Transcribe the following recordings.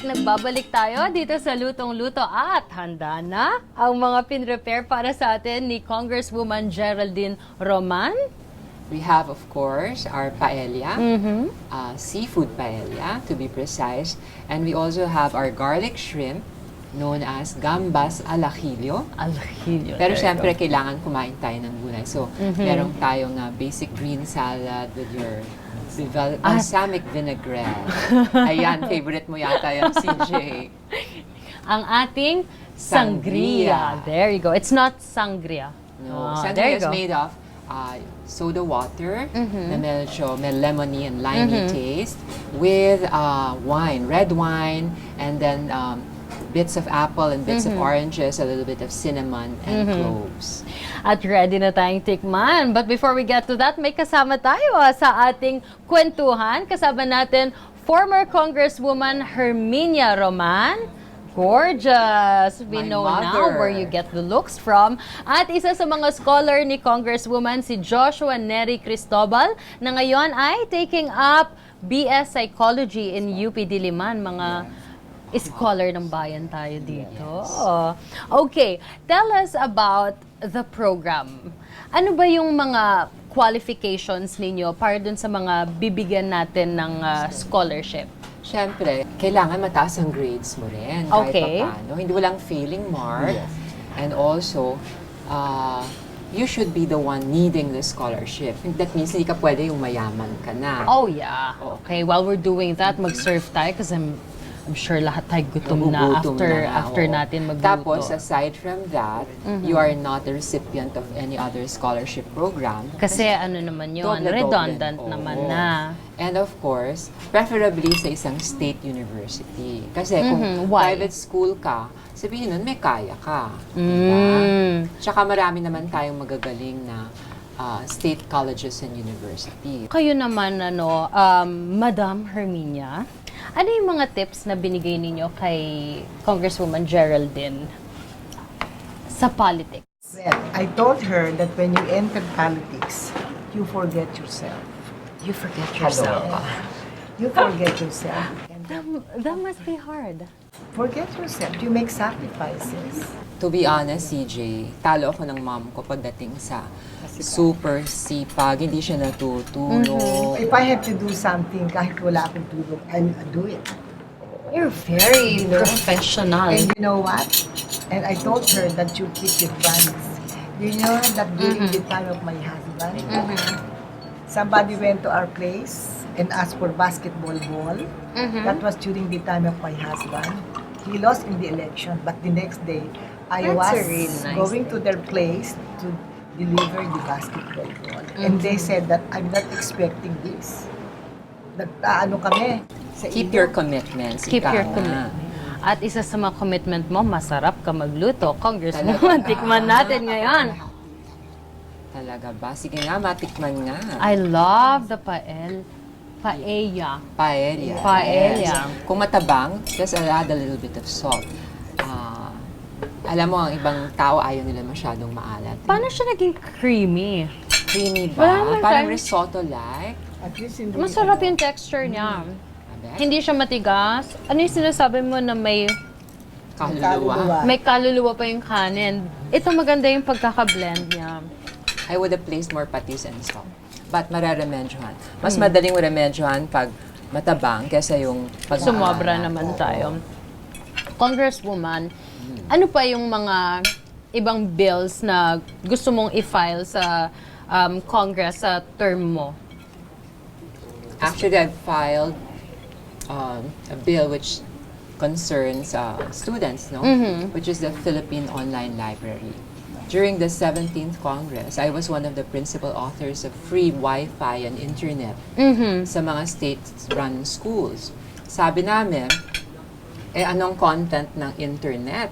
nagbabalik tayo dito sa Lutong-Luto at handa na ang mga pinrepare para sa atin ni Congresswoman Geraldine Roman. We have, of course, our paella, seafood paella, to be precise. And we also have our garlic shrimp, known as gambas al ajillo. Pero syempre, kailangan kumain tayo ng gulay. So, meron tayong basic green salad with your balsamic vinaigrette. Ayan, favorite mo yata yung CJ. Ang ating sangria. There you go. It's not sangria. No, sangria is made of soda water na medyo may lemony and limey taste with wine, red wine, and then bits of apple and bits of oranges, a little bit of cinnamon and cloves. At ready na tayong tikman. But before we get to that, may kasama tayo sa ating kwentuhan. Kasama natin former Congresswoman Herminia Roman. Gorgeous! We know now where you get the looks from. At isa sa mga scholar ni Congresswoman, si Joshua Neri Cristobal, na ngayon ay taking up BS Psychology in UP Diliman. Mga scholar ng bayan tayo dito. Okay, tell us about the program. Ano ba yung mga qualifications ninyo para dun sa mga bibigyan natin ng scholarship? Siyempre, kailangan mataas ang grades mo rin. Okay. Kahit paano. Hindi mo lang failing mark. And also, you should be the one needing the scholarship. That means hindi ka pwede yung mayaman ka na. Oh yeah. Okay, while we're doing that, mag-serve tayo kasi I'm sure lahat tayo gutom na after natin magluto. Tapos, aside from that, you are not a recipient of any other scholarship program. Kasi ano naman yun, redundant naman na. And of course, preferably sa isang state university. Kasi kung private school ka, sabihin nun, may kaya ka. Diba? Tsaka marami naman tayong magagaling na state colleges and university. Kayo naman, Madam Herminia, ano yung mga tips na binigay ninyo kay Congresswoman Geraldine sa politics? Well, I told her that when you enter politics, you forget yourself. You forget yourself. You forget yourself. That must be hard. Forget yourself. You make sacrifices. To be honest, CJ, talo ako ng mom ko pagdating sa super sipag. Hindi siya natutulog. If I have to do something, kahit wala akong tulog, I'll do it. You're very professional. And you know what? And I told her that you keep your promise. You know that during the time of my husband, somebody went to our place and asked for basketball ball. That was during the time of my husband. He lost in the election, but the next day, I was really nice going to their place to deliver the basketball ball. And they said that I'm not expecting this. Nagtaano kami. Keep your commitments. Keep your commitment. At isa sa mga commitment mo, masarap ka magluto. Congresswoman, tikman natin ngayon. Talaga ba? Sige nga, matikman nga. I love the paella. Paella. Paella. Kung matabang, just add a little bit of salt. Alam mo, ang ibang tao ayaw nila masyadong maalat. Paano siya naging creamy? Creamy ba? Parang risotto-like. At least hindi Masarap yung texture niya. Hindi siya matigas. Ano yung sinasabi mo na may Kaluluwa. may kaluluwa pa yung kanin? Ito maganda yung pagkaka-blend niya. I would have placed more patis and salt. But mararemedyohan. Mas madaling maremedyohan pag matabang kesa yung pag Sumobra naman tayo. Congresswoman, ano pa yung mga ibang bills na gusto mong i-file sa Congress sa term mo? Actually, I've filed a bill which concerns students, which is the Philippine Online Library. During the 17th Congress, I was one of the principal authors of free Wi-Fi and internet sa mga state-run schools. Sabi namin, anong content ng internet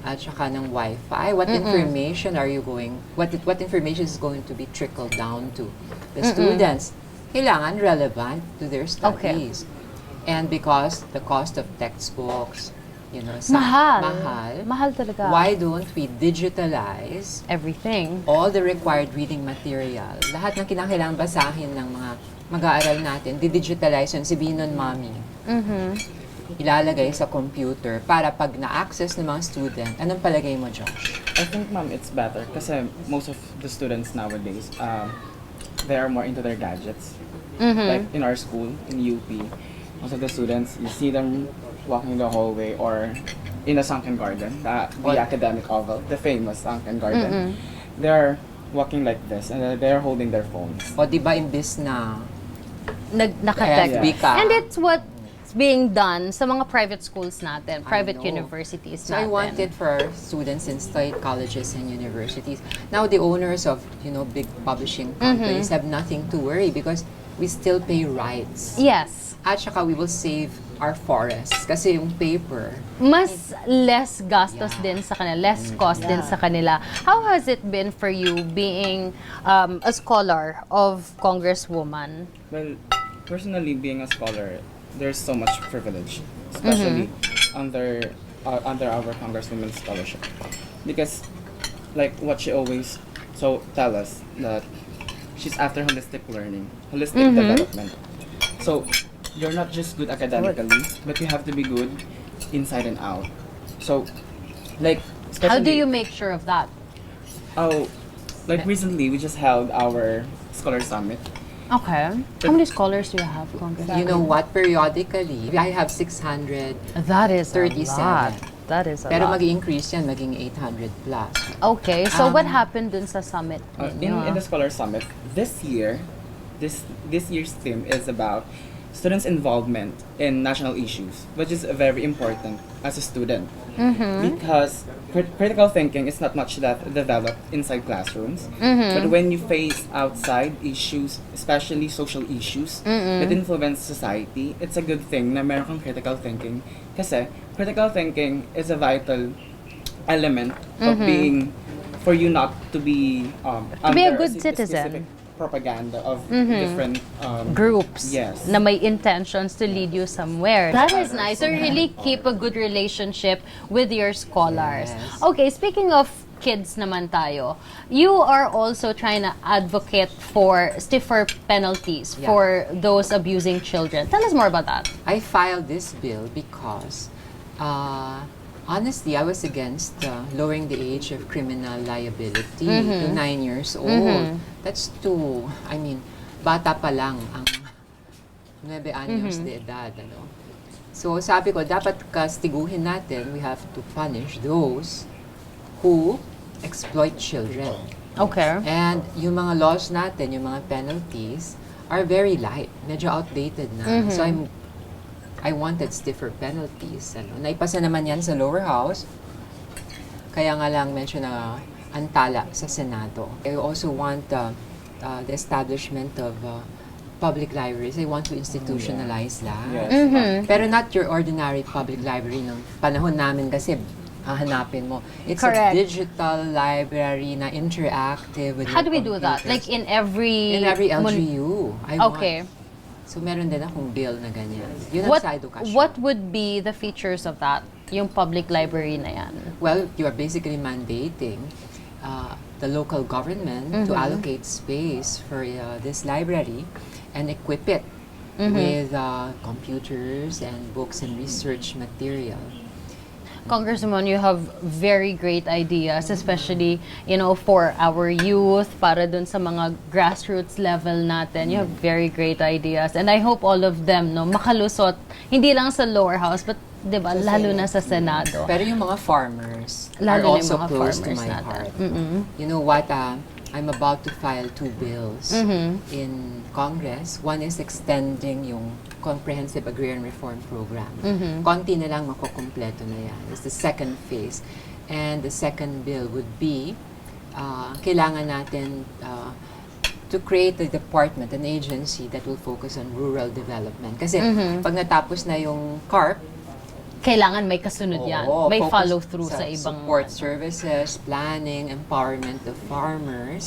at saka ng Wi-Fi? What information are you going, what information is going to be trickled down to the students? Kailangan relevant to their studies. And because the cost of textbooks, Mahal talaga. Why don't we digitalize everything? All the required reading material. Lahat ng kinakailangang basahin ng mga mag-aaral natin, di-digitalize yun, sabihin nun, Mommy. ilalagay sa computer para pag na-access ng mga student, anong palagay mo, Josh? I think, ma'am, it's better kasi most of the students nowadays, they are more into their gadgets. Like in our school, in UP, most of the students, you see them walking the hallway or in a sunken garden, the academic oval, the famous sunken garden. They're walking like this and they're holding their phones. O di ba imbis na Naka-tech. FB ka? And it's what's being done sa mga private schools natin, private know. universities So I natin. want it for our students in state colleges and universities. Now the owners of big publishing companies have nothing to worry because we still pay rights. Yes. At saka we will save our forests kasi yung paper. Mas less gastos Yeah. din sa kanila, less cost din sa kanila. How has it been for you being a scholar of Congresswoman? Well, personally, being a scholar, there's so much privilege, especially under our Congresswoman scholarship, because like what she always tell us that she's after holistic learning, holistic development. So you're not just good academically, but you have to be good inside and out. So like How do especially- you make sure of that? Oh, like recently we just held our scholar summit. Okay. How many scholars do you have, Congresswoman? You know what? Periodically, I have 600. That is 37. a lot. That is a Pero lot. mag-increase yan, maging 800 plus. Okay, so what happened dun sa summit? In ninyo? the Scholar Summit this year, this year's theme is about students' involvement in national issues, which is very important as a student because critical thinking is not much that developed inside classrooms, but when you face outside issues, especially social issues that influence society, it's a good thing na meron kang critical thinking kasi critical thinking is a vital element of being for you not to be be a under good citizen. specific propaganda of different Groups Yes. na may intentions to lead you somewhere. That is nice. So you really keep a good relationship with your scholars. Yes. Okay, speaking of kids naman tayo, you are also trying to advocate for stiffer penalties Yeah. for those abusing children. Tell us more about that. I filed this bill because, honestly, I was against lowering the age of criminal liability to 9 years old. That's too, bata pa lang ang 9 anyos de edad. Ano? So sabi ko, dapat kastiguhin natin, we have to punish those who exploit children. Okay. And yung mga laws natin, yung mga penalties, are very light. Medyo outdated na. So I wanted stiffer penalties. Ano. Naipasa naman yan sa lower house. Kaya nga lang medyo na antala sa Senado. I also want the establishment of public libraries. I want to institutionalize that. Yes. Pero not your ordinary public library ng panahon namin kasi hahanapin mo. It's Correct. a digital library na interactive with How do your we do that? computers. Like in every... In every LGU. I Okay. want. So meron din akong bill na ganyan. Yun ang What, sa edukasyon. what would be the features of that? Yung public library na yan. Well, you are basically mandating the local government to allocate space for this library and equip it with computers and books and research material. Congresswoman, you have very great ideas, especially, for our youth, para dun sa mga grassroots level natin. You have very great ideas. And I hope all of them, makalusot, hindi lang sa lower house, but, di ba, lalo na sa Senado. Pero yung mga farmers Lalo na are yung also mga close to farmers my natin. heart. You know what? I'm about to file 2 bills in Congress. One is extending yung Comprehensive Agrarian Reform Program. Konti na lang makukumpleto na yan. It's the second phase. And the second bill would be, kailangan natin to create a department, an agency that will focus on rural development. Kasi pag natapos na yung CARP, Kailangan may kasunod yan. oo, May focus follow-through sa ibang... support services, planning, empowerment of farmers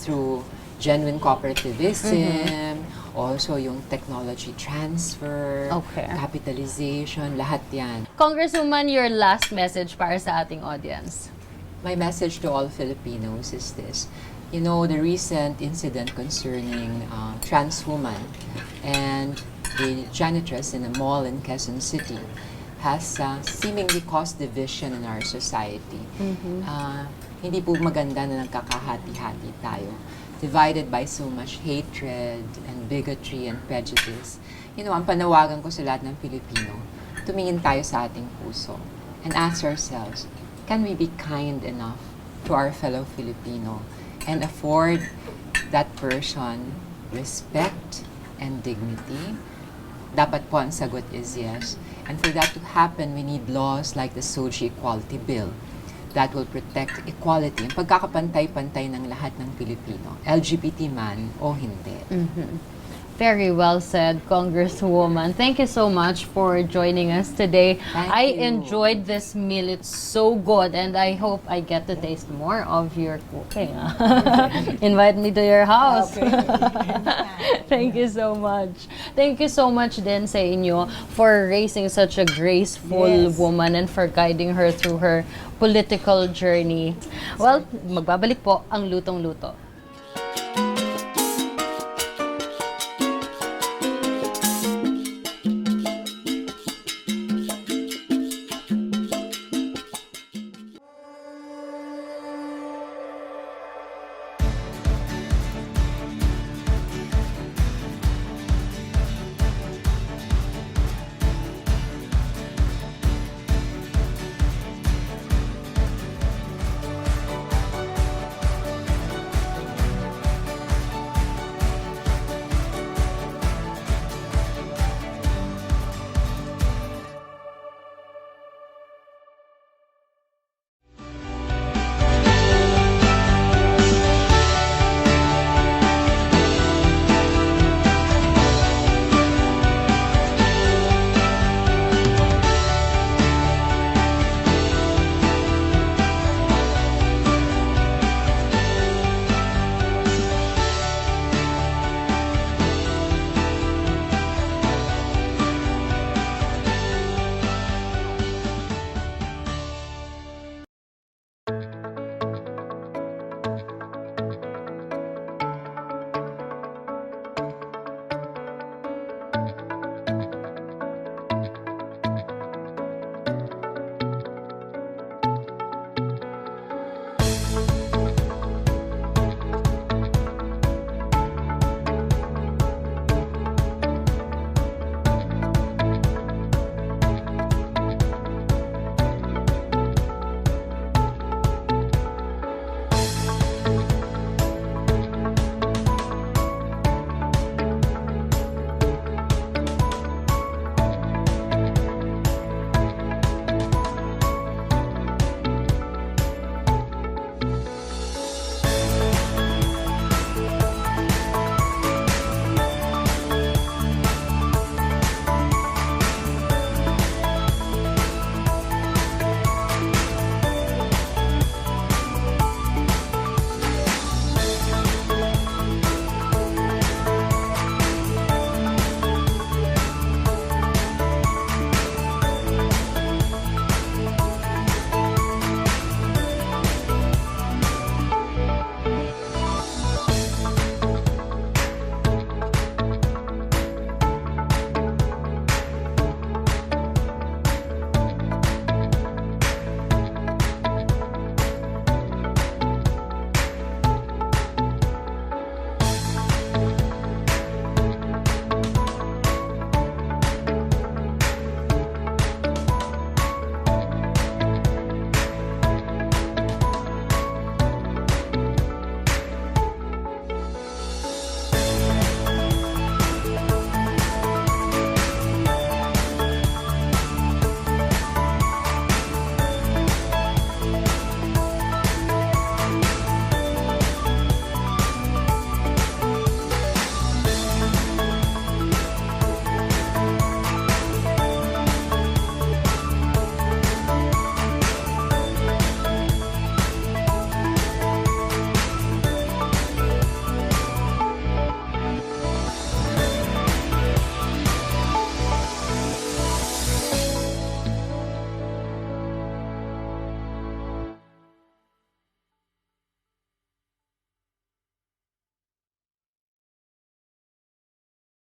through genuine cooperativism, also yung technology transfer, Okay. capitalization, lahat yan. Congresswoman, your last message para sa ating audience. My message to all Filipinos is this. You know, the recent incident concerning trans woman and a janitress in a mall in Quezon City, has seemingly caused division in our society. Hindi po maganda na nagkakahati-hati tayo, divided by so much hatred and bigotry and prejudice. Ang panawagan ko sa lahat ng Pilipino, tumingin tayo sa ating puso and ask ourselves, can we be kind enough to our fellow Filipino and afford that person respect and dignity? Dapat po ang sagot is yes. And for that to happen, we need laws like the Soji Equality Bill that will protect equality, ang pagkakapantay-pantay ng lahat ng Pilipino, LGBT man o hindi. Very well said, Congresswoman. Thank you so much for joining us today. Thank I you. enjoyed this meal. It's so good, and I hope I get to taste more of your cooking. Invite me to your house. Okay. Thank you so much. Thank you so much din sa inyo for raising such a graceful Yes. woman and for guiding her through her political journey. Well, magbabalik po ang Lutong-Luto.